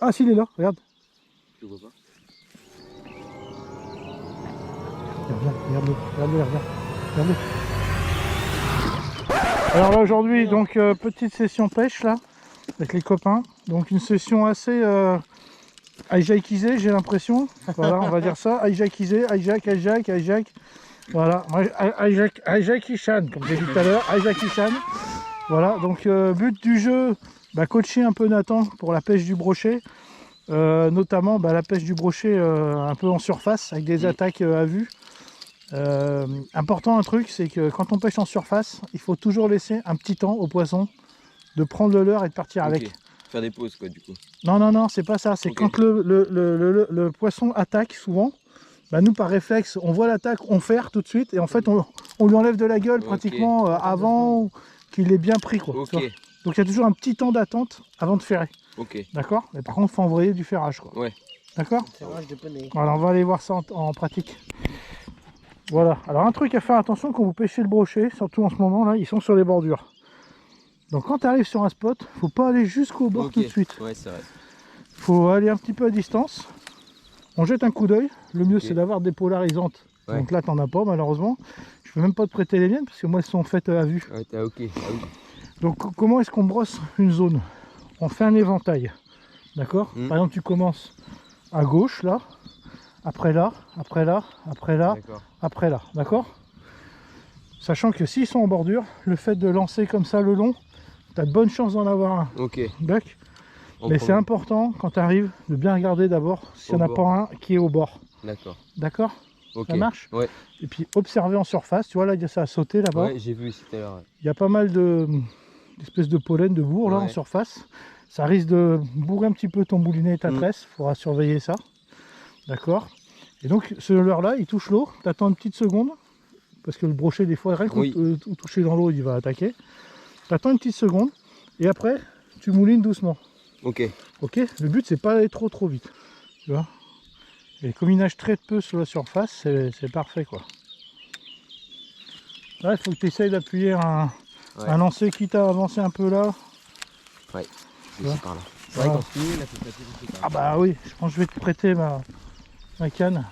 Ah si, il est là, regarde. Je le vois pas. Regarde-le, regarde-le, regarde-le. Alors là aujourd'hui, donc petite session pêche là, avec les copains. Donc une session assez hijackisée, j'ai l'impression. Voilà, on va dire ça. Hijackisée, hijack. Voilà, hijack-ishan, comme j'ai dit tout à l'heure, hijack-ishan. Voilà, donc but du jeu, bah, coacher un peu Nathan pour la pêche du brochet. Notamment la pêche du brochet un peu en surface, avec des attaques à vue. Important un truc, c'est que quand on pêche en surface, il faut toujours laisser un petit temps au poisson de prendre le leurre et de partir avec. Faire des pauses quoi du coup. Non, c'est pas ça. C'est quand le poisson attaque souvent, bah, nous par réflexe, on voit l'attaque, on ferre tout de suite et en fait on lui enlève de la gueule pratiquement avant qu'il ait bien pris quoi. Donc il y a toujours un petit temps d'attente avant de ferrer. D'accord. Mais par contre, il faut envoyer du ferrage quoi. D'accord. Voilà, on va aller voir ça en pratique. Voilà, alors un truc à faire attention quand vous pêchez le brochet, surtout en ce moment là, ils sont sur les bordures. Donc quand tu arrives sur un spot, faut pas aller jusqu'au bord tout de suite. Ouais, c'est vrai. Faut aller un petit peu à distance. On jette un coup d'œil. Le mieux c'est d'avoir des polarisantes. Donc là t'en as pas malheureusement. Je peux même pas te prêter les miennes parce que moi elles sont faites à vue. Ouais, t'as ok. Ah, oui. Donc comment est-ce qu'on brosse une zone? On fait un éventail. D'accord. Par exemple tu commences à gauche là. Après là, après là, après là, après là, d'accord. Sachant que s'ils sont en bordure, le fait de lancer comme ça le long, tu as de bonnes chances d'en avoir un. D'accord. Mais c'est important quand tu arrives de bien regarder d'abord s'il n'y en a pas un qui est au bord. D'accord. Ça marche. Et puis observer en surface, tu vois là ça a sauté là-bas. Ouais, j'ai vu ici tout à l'heure. Il y a pas mal d'espèces de pollen, de bourre là en surface. Ça risque de bourrer un petit peu ton boulinet et ta tresse, il faudra surveiller ça. d'accord. Et donc ce leurre là il touche l'eau, tu attends une petite seconde, parce que le brochet des fois, rien que toucher dans l'eau il va attaquer. Tu attends une petite seconde et après tu moulines doucement. Ok. Le but c'est pas d'aller trop vite. Tu vois. Et comme il nage très peu sur la surface, c'est parfait quoi. Là il faut que tu essayes d'appuyer un lancer quitte à avancer un peu là. Ouais, c'est par là. C'est vrai qu'en finit, là, c'est pas. Ah bah oui, je pense que je vais te prêter ma canne.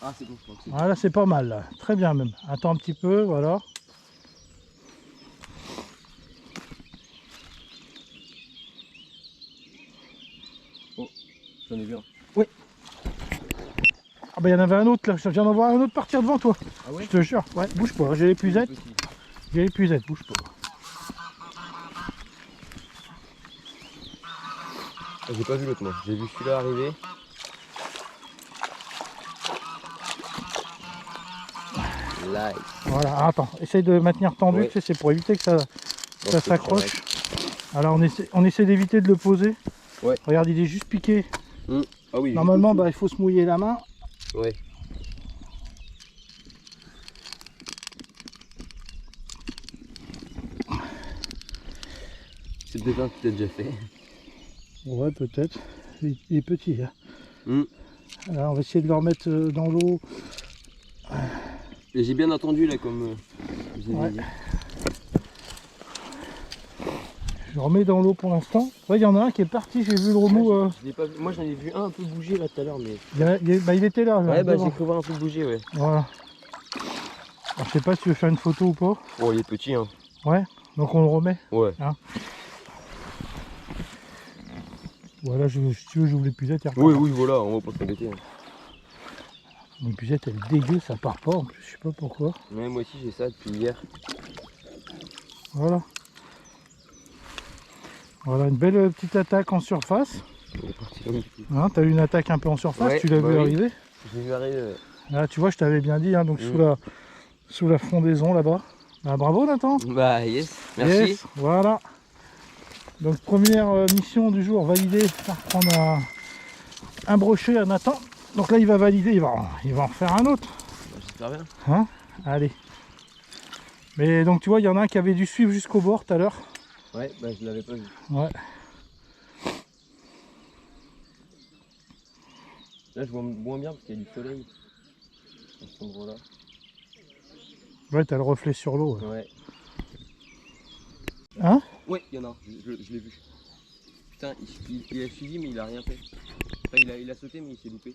Ah c'est bon, je crois que c'est bon. Voilà, c'est pas mal là, très bien même. Attends un petit peu, voilà. Oh, j'en ai vu un. Oui. Ah bah il y en avait un autre là, je viens d'en voir un autre partir devant toi. Ah ouais. Je te jure, ouais, bouge pas, j'ai l'épuisette. J'ai l'épuisette, bouge pas. J'ai pas vu l'autre moi, j'ai vu celui-là arriver. Nice. Voilà, attends, essaye de maintenir tendu, tu sais, c'est pour éviter que ça s'accroche. Alors on essaie d'éviter de le poser. Regarde, il est juste piqué. Ah oui, normalement il faut se mouiller la main. C'est peut-être un que tu as déjà fait. Ouais, peut-être. Il est petit. Hein. Alors on va essayer de le remettre dans l'eau. J'ai bien entendu là comme vous avez dit. Je remets dans l'eau pour l'instant. Ouais, il y en a un qui est parti, j'ai vu le remous. Moi j'en ai vu un peu bouger là tout à l'heure mais. Il était là. Ouais bah j'ai cru voir un peu bouger ouais. Voilà. Alors, je sais pas si tu veux faire une photo ou pas. Oh il est petit hein. Ouais. Donc on le remet. Ouais. Hein. Voilà, si tu veux j'ouvre l'épuisette. Oui voilà, on va pas s'embêter. L'épuisette elle est dégueu, ça part pas en plus, je sais pas pourquoi. Ouais, moi aussi j'ai ça depuis hier. Voilà. Voilà une belle petite attaque en surface. Hein, t'as eu une attaque un peu en surface, tu l'as vu arriver. J'ai vu arriver. Là tu vois je t'avais bien dit, hein, donc sous la frondaison là-bas. Bah, bravo Nathan. Bah yes, merci. Yes, voilà. Donc première mission du jour validée, faire prendre un brochet à Nathan. Donc là il va valider, il va en refaire un autre. J'espère bien. Hein, allez. Mais donc tu vois il y en a un qui avait dû suivre jusqu'au bord tout à l'heure. Ouais, bah je l'avais pas vu. Ouais. Là je vois moins bien parce qu'il y a du soleil à cet endroit-là. Ouais, t'as le reflet sur l'eau. Ouais. Hein? Ouais, il y en a un, je l'ai vu. Putain, il a suivi mais il a rien fait. Enfin, il a sauté mais il s'est loupé.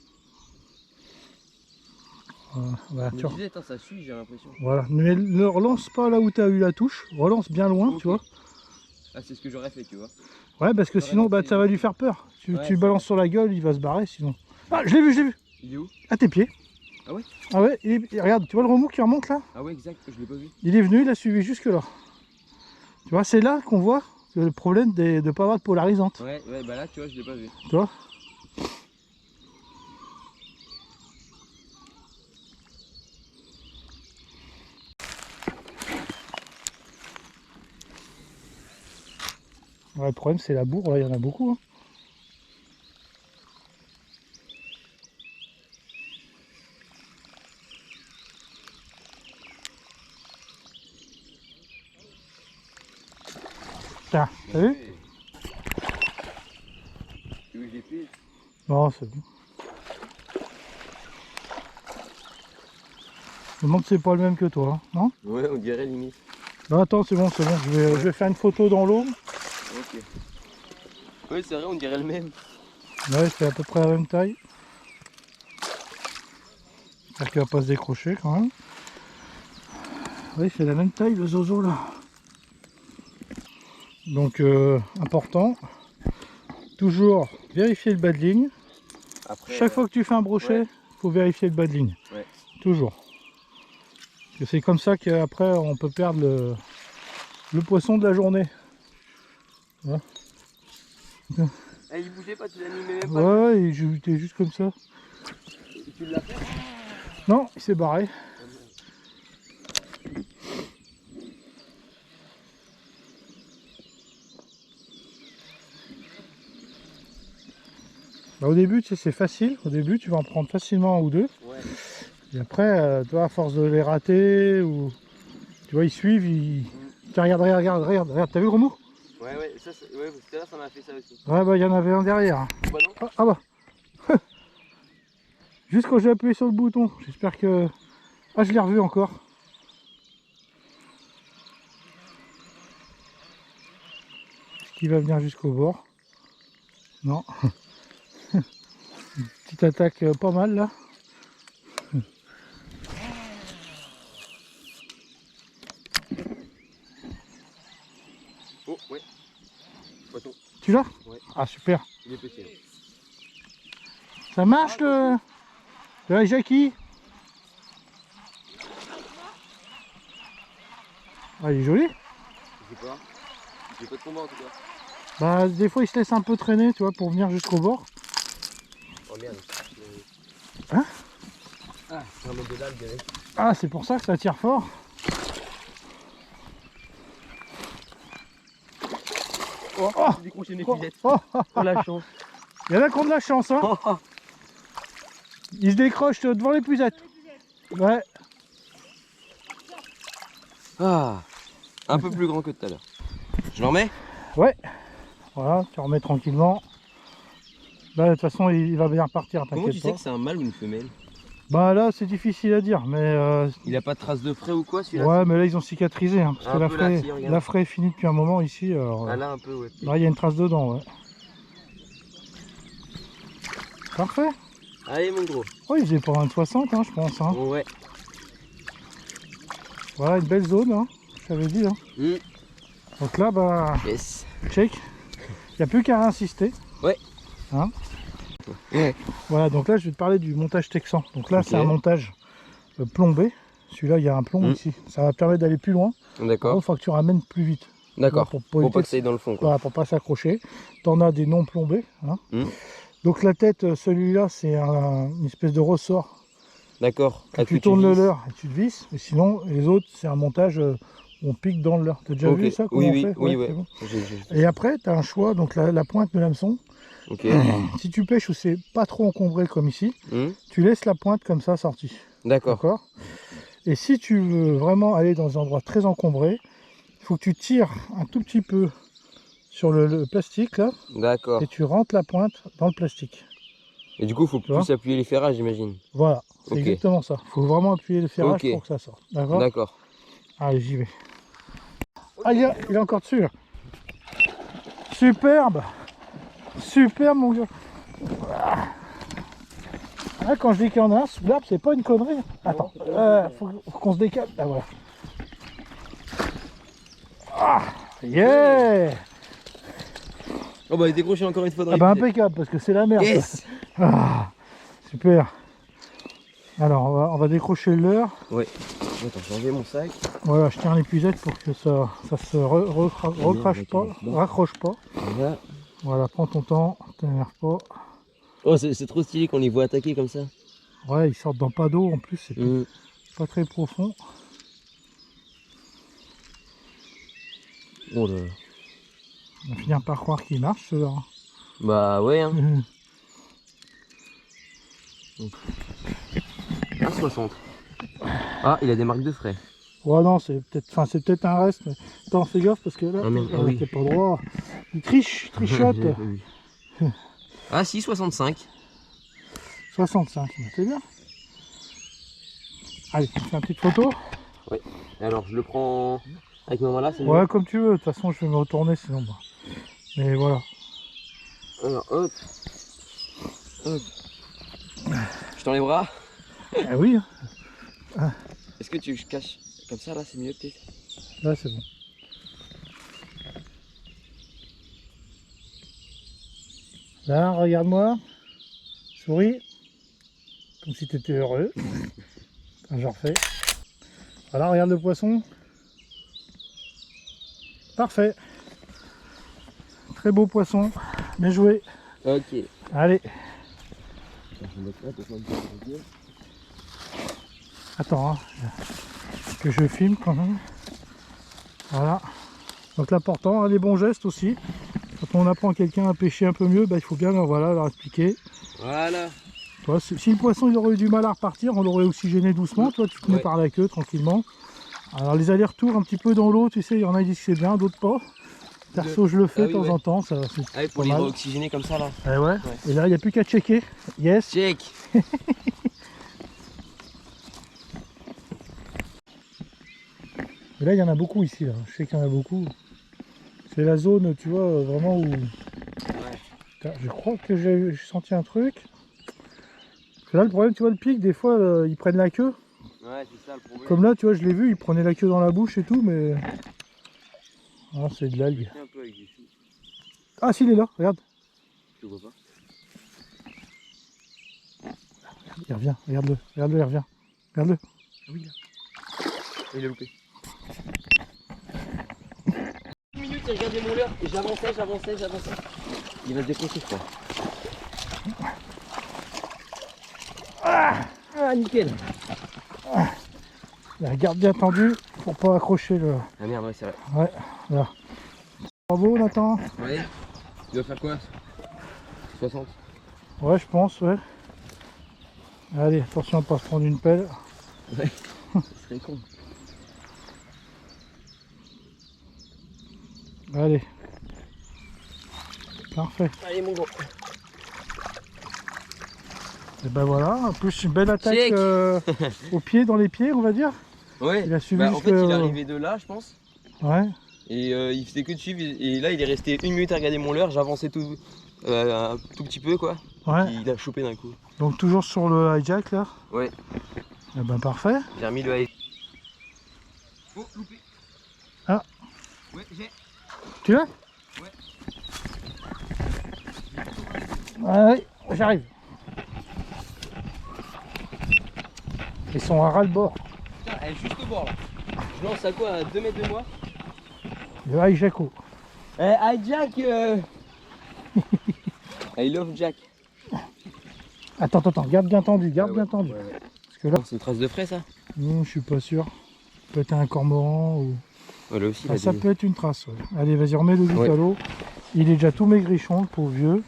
Voilà, Je me disais, attends, ça suit, j'ai l'impression. voilà. Mais ne relance pas là où tu as eu la touche, relance bien loin, Ok. tu vois. Ah, c'est ce que j'aurais fait, tu vois. Ouais, parce que J'aurais sinon, bah, lancé ça va les lui deux. faire peur. Tu Ouais, le balances sur la gueule, il va se barrer sinon. Ah, je l'ai vu, je l'ai vu. Il est où? À tes pieds. Ah ouais? Ah ouais, regarde, tu vois le remous qui remonte là? Ah ouais, exact, je l'ai pas vu. Il est venu, il a suivi jusque là. Tu vois, c'est là qu'on voit le problème de ne pas avoir de polarisante. Ouais, bah là, tu vois, je l'ai pas vu. Tu vois? Ouais, le problème c'est la bourre, là il y en a beaucoup. Hein. Tiens, t'as vu? Tu veux que je les pile? Non, c'est bon. Je me demande si c'est pas le même que toi, hein, non? Ouais, on dirait limite. Non, attends, c'est bon, je vais faire une photo dans l'eau. Ok. Ouais, c'est vrai, on dirait le même. Ouais, c'est à peu près la même taille. J'espère qu'il va pas se décrocher quand même. Oui, c'est la même taille le zozo là. Donc, important. Toujours vérifier le bas de ligne. Après, Chaque fois que tu fais un brochet, ouais. faut vérifier le bas de ligne. Ouais. Toujours. Parce que c'est comme ça qu'après on peut perdre le poisson de la journée. Voilà. Ah, il bougeait pas, tu l'animais même pas. Ouais, il était juste comme ça. Et tu l'as fait? Non, il s'est barré. Bah, au début, tu sais, c'est facile. Au début, tu vas en prendre facilement un ou deux. Ouais. Et après, toi, à force de les rater, ou tu vois, ils suivent, ils... Tiens, regarde, t'as vu le remous? Ouais, ouais, ça, ouais, tout à l'heure, ça m'a fait ça aussi. Ouais, bah, il y en avait un derrière. Bah non. Ah bah, juste quand j'ai appuyé sur le bouton, j'espère que... Ah, je l'ai revu encore. Est-ce qu'il va venir jusqu'au bord? Non. Une petite attaque pas mal là. Oh, ouais. Poisson. Tu l'as? Ouais. Ah, super. Il est petit. Hein. Ça marche le... Ouais, Jackie. Ah, il est joli. Je sais pas. J'ai pas de combat en tout cas. Bah, des fois, il se laisse un peu traîner, tu vois, pour venir jusqu'au bord. Oh merde. Hein? Ah, c'est un mec de l'algue avec. Ah, c'est pour ça que ça tire fort. Oh, Oh, j'ai décroché mes oh, filettes. oh, Oh la chance. il y en a qui ont de la chance, hein. Oh, oh. Ils se décrochent devant les pucettes. Ouais. Ah, un peu plus grand que tout à l'heure. Je l'en mets? Ouais. Voilà, tu remets tranquillement. Là, de toute façon, il va bien repartir, Comment tu t'inquiète sais pas. que c'est un mâle ou une femelle? Bah là, c'est difficile à dire, mais... Il a pas de traces de frais ou quoi celui-là? ouais, mais là, ils ont cicatrisé, hein, parce Un que peu là, si, regarde. la fraie est finie depuis un moment ici. Alors, Ah là un peu ouais. là, il y a une trace dedans, ouais. Parfait. Allez mon gros. Oh, il faisait pas un 60, hein, je pense. Hein. Ouais. Voilà, une belle zone, hein, je t'avais dit. Hein. Mmh. Donc là, bah, Yes. check. Il n'y a plus qu'à insister. Ouais. Hein. Ouais. Voilà, donc là, je vais te parler du montage texan. Donc là, Ok. c'est un montage plombé. Celui-là, il y a un plomb ici. Ça va permettre d'aller plus loin. Par D'accord. contre, il faut que tu ramènes plus vite. D'accord. Pour Pour pas que ça aille dans le fond quoi. Voilà, pour pas s'accrocher. Tu en as des non plombés. Hein. Mmh. Donc la tête, celui-là, c'est une espèce de ressort. D'accord. Que tu tournes le leurre et tu te visses. Mais sinon, les autres, c'est un montage où on pique dans le leurre. Tu as déjà vu ça? Oui, on oui, fait oui, ouais, ouais. bon. J'ai... Et après, tu as un choix. Donc la pointe de l'hameçon. Ok. Si tu pêches où c'est pas trop encombré comme ici, Mmh. tu laisses la pointe comme ça sortie. D'accord. Et si tu veux vraiment aller dans un endroit très encombré, il faut que tu tires un tout petit peu sur le plastique là. D'accord. Et tu rentres la pointe dans le plastique. Et du coup, il faut plus appuyer les ferrages, j'imagine. Voilà, c'est exactement ça. Il faut vraiment appuyer le ferrage pour que ça sorte. D'accord? D'accord. Allez, j'y vais. Ah, il est encore dessus là. Superbe. Super mon gars. Ah, quand je dis qu'il y en a un sous l'arbre, c'est pas une connerie. Attends, faut qu'on se décale. Ah voilà. Ah, yeah. Oh bah il est décroché encore une fois dans Ah les bah pieds. impeccable parce que c'est la merde. Yes. Ah, super. Alors on va décrocher le leurre. Ouais. Attends, j'ai enlevé mon sac. Voilà, je tiens l'épuisette pour que ça se recrache pas, raccroche pas. Voilà. Voilà, prends ton temps, t'énerve pas. Oh c'est trop stylé qu'on les voit attaquer comme ça. Ouais, ils sortent dans pas d'eau en plus, c'est pas très profond. Oh là là. On va finir par croire qu'il marche ceux-là. Bah ouais hein. 1,60. Ah il a des marques de frais. Ouais non, c'est peut-être un reste, mais attends, fais gaffe parce que là, Ah, merde. Ah oui. t'es pas droit. Il trichote. Ah si 65. 65, c'est bien. Allez, on fait une petite photo. Ouais. Alors je le prends avec ma main là, c'est mieux. Ouais, comme tu veux, de toute façon je vais me retourner sinon. Bah. Mais voilà. Alors hop. Hop. Je tends les bras. Ah oui, Est-ce que tu caches comme ça là, c'est mieux peut-être? là c'est bon. Là, regarde-moi. Souris. Comme si tu étais heureux. Enfin, je refais. Voilà, regarde le poisson. Parfait. Très beau poisson. Bien joué. Ok. Allez. Attends, hein, que je filme quand même. Voilà. Donc l'important, hein, les bons gestes aussi. Quand on apprend à quelqu'un à pêcher un peu mieux, bah, il faut bien leur expliquer. Voilà. Toi, si le poisson il aurait eu du mal à repartir, on l'aurait oxygéné doucement. Toi, tu tenais par la queue tranquillement. Alors les allers-retours un petit peu dans l'eau, tu sais, il y en a qui disent que c'est bien, d'autres pas. Perso, je le fais de temps en temps. Ça, Ah, pour les oxygéner comme ça là. Eh ouais. Et là, il n'y a plus qu'à checker. Yes. Check. Et là, il y en a beaucoup ici. Là. Je sais qu'il y en a beaucoup. C'est la zone, tu vois, vraiment où... Putain, je crois que j'ai senti un truc. Parce que là, le problème, tu vois, le pic, des fois, ils prennent la queue. Ouais, c'est ça le problème. Comme là, tu vois, je l'ai vu, ils prenaient la queue dans la bouche et tout, mais... Ah, c'est de l'algue. Ah, si, il est là, regarde. Je vois pas. Il revient, regarde-le, il revient. Regarde-le. Ah oui, là. Il est loupé. Une minute, il regardait mon leurre et j'avançais. Il va se décrocher, je crois. Ah, nickel. La garde bien tendue pour pas accrocher le... Ah merde, ouais, c'est vrai. Ouais, là. Bravo, Nathan. Ouais. Tu vas faire quoi? 60. Ouais, je pense, ouais. Allez, attention à pas se prendre une pelle. Ouais, ça serait con. Allez. Parfait. Allez, mon gros. Et ben voilà, en plus une belle attaque Check. au pied, dans les pieds, on va dire. Ouais, Il a suivi en fait, il est arrivé de là, je pense. Ouais. Et il faisait que de suivre. Et là, il est resté une minute à regarder mon leurre. J'avançais un tout petit peu, quoi. Ouais. Et il a chopé d'un coup. Donc toujours sur le hijack là. Ouais. Et ben parfait. J'ai remis le hijack. Oh, loupé. Ah. Ouais, j'ai. Tu l'as? Ouais. Ouais, j'arrive. Ils sont à ras-le-bord. Putain, elle est juste au bord là. Je lance à quoi? À 2 mètres de moi? Le hijacko. Hijack I love Jack. Attends, garde bien tendu, bien tendu. Ouais, ouais. Parce que là, C'est une trace de frais ça? je suis pas sûr. Peut-être un cormoran ou... Ouais, là aussi, Ah, ça peut être une trace, ouais. Allez, vas-y, remets le but à l'eau. Il est déjà tout maigrichon, le pauvre vieux.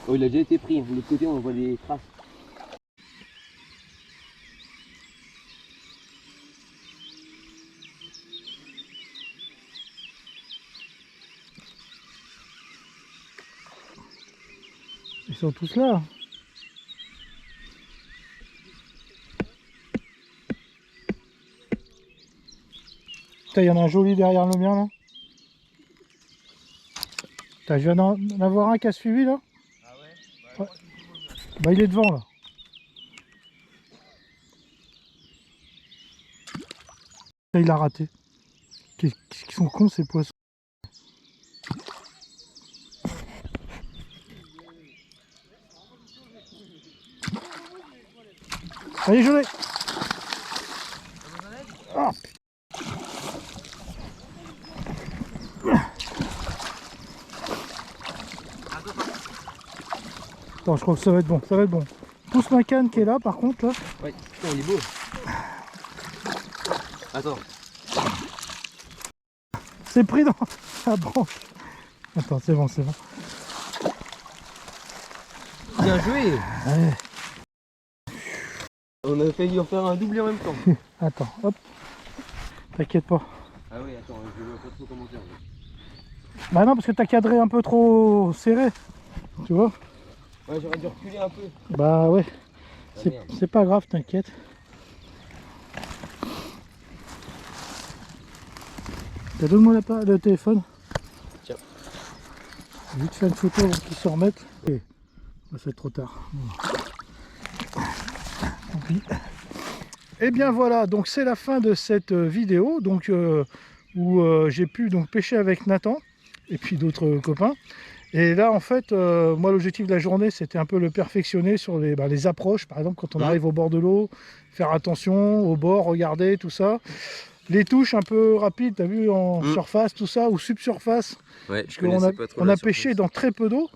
Oh, il a déjà été pris. De l'autre côté, on voit des traces. Ils sont tous là. Putain, il y en a un joli derrière le mien là. Je viens d'en avoir un qui a suivi là. Ah ouais? Bah il est devant là. Là, il a raté. Qu'est-ce qu'ils sont cons ces poissons. Allez, je l'ai. Ah. Attends, je crois que ça va être bon, ça va être bon. Pousse ma canne qui est là par contre là. Ouais, putain il est beau. Attends. C'est pris dans la branche. Attends, c'est bon, c'est bon. Bien joué. Ouais. On a failli en faire un doublé en même temps. Attends, hop. T'inquiète pas. Ah oui, attends, je vois pas trop comment faire. Bah non, parce que t'as cadré un peu trop serré. Tu vois? Ouais, j'aurais dû reculer un peu. Bah ouais. Ah, C'est pas grave, t'inquiète. Donne-moi le téléphone. Tiens. Vite faire une photo avant qu'ils se remettent. Et... bah, c'est trop tard. Tant pis. Et bien voilà, donc c'est la fin de cette vidéo donc, où j'ai pu donc pêcher avec Nathan et puis d'autres copains. Et là en fait, moi l'objectif de la journée c'était un peu le perfectionner sur les approches, par exemple quand on arrive au bord de l'eau, faire attention au bord, regarder tout ça. Les touches un peu rapides, t'as vu, en surface, tout ça, ou subsurface. Ouais, parce qu'on a pêché dans très peu d'eau.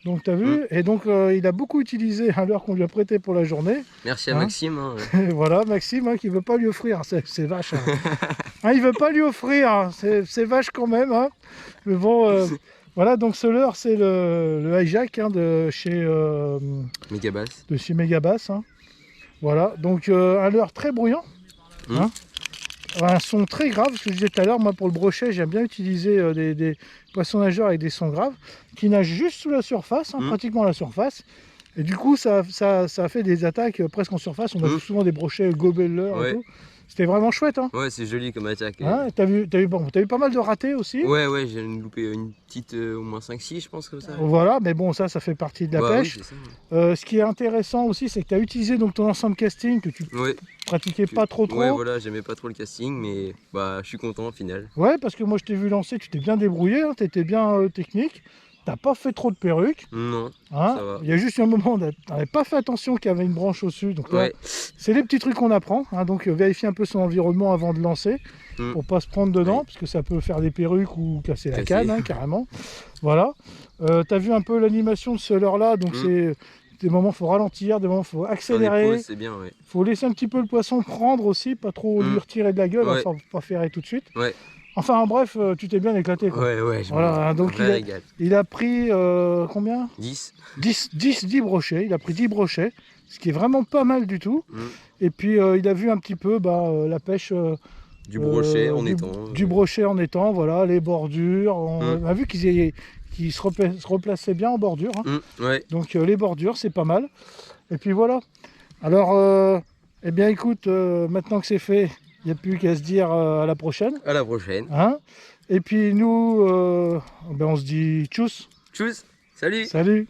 Donc t'as vu, et donc il a beaucoup utilisé à l'heure qu'on lui a prêté pour la journée. Merci à Maxime. Hein. Voilà, Maxime qui veut pas lui offrir, c'est vache. Hein. Hein, il veut pas lui offrir, hein. C'est vache quand même. Hein. Mais bon, voilà, donc ce leurre c'est le hijack hein, de chez Megabass. Megabass. Hein. Voilà, donc un leurre très bruyant. Hein. Un son très grave, ce que je disais tout à l'heure, moi pour le brochet j'aime bien utiliser des poissons nageurs avec des sons graves qui nagent juste sous la surface, hein, pratiquement à la surface, et du coup ça a fait des attaques presque en surface. On a vu souvent des brochets gober le leurre et tout. C'était vraiment chouette. Hein. Ouais, c'est joli comme attaque. Hein, t'as vu pas mal de ratés aussi. Ouais, j'ai loupé une petite, au moins 5-6 je pense comme ça. Voilà, mais bon ça fait partie de la pêche. Oui, ça. Ce qui est intéressant aussi c'est que tu as utilisé donc ton ensemble casting que tu pratiquais pas trop. Ouais voilà, j'aimais pas trop le casting mais bah je suis content au final. Ouais, parce que moi je t'ai vu lancer, tu t'es bien débrouillé, hein, tu étais bien technique. T'as pas fait trop de perruques. Non, hein, ça va. Il y a juste un moment où t'avais pas fait attention qu'il y avait une branche au-dessus. Donc c'est les petits trucs qu'on apprend. Hein, donc vérifier un peu son environnement avant de lancer. Pour pas se prendre dedans, parce que ça peut faire des perruques ou casser la canne, hein, carrément. Voilà. T'as vu un peu l'animation de ce leurre-là. Donc c'est des moments faut ralentir, des moments faut accélérer. C'est bien, faut laisser un petit peu le poisson prendre aussi, pas trop lui retirer de la gueule, enfin pas ferrer tout de suite. Enfin en bref, tu t'es bien éclaté quoi. Voilà, donc il a pris combien? 10 brochets, il a pris 10 brochets, ce qui est vraiment pas mal du tout. Et puis il a vu un petit peu la pêche du brochet en étang. Du brochet en étang, voilà, les bordures. On a vu qu'ils se replaçaient bien en bordure. Hein. Donc les bordures, c'est pas mal. Et puis voilà. Alors, eh bien écoute, maintenant que c'est fait, il n'y a plus qu'à se dire à la prochaine. À la prochaine. Hein. Et puis nous, on se dit tchuss. Tchuss. Salut. Salut.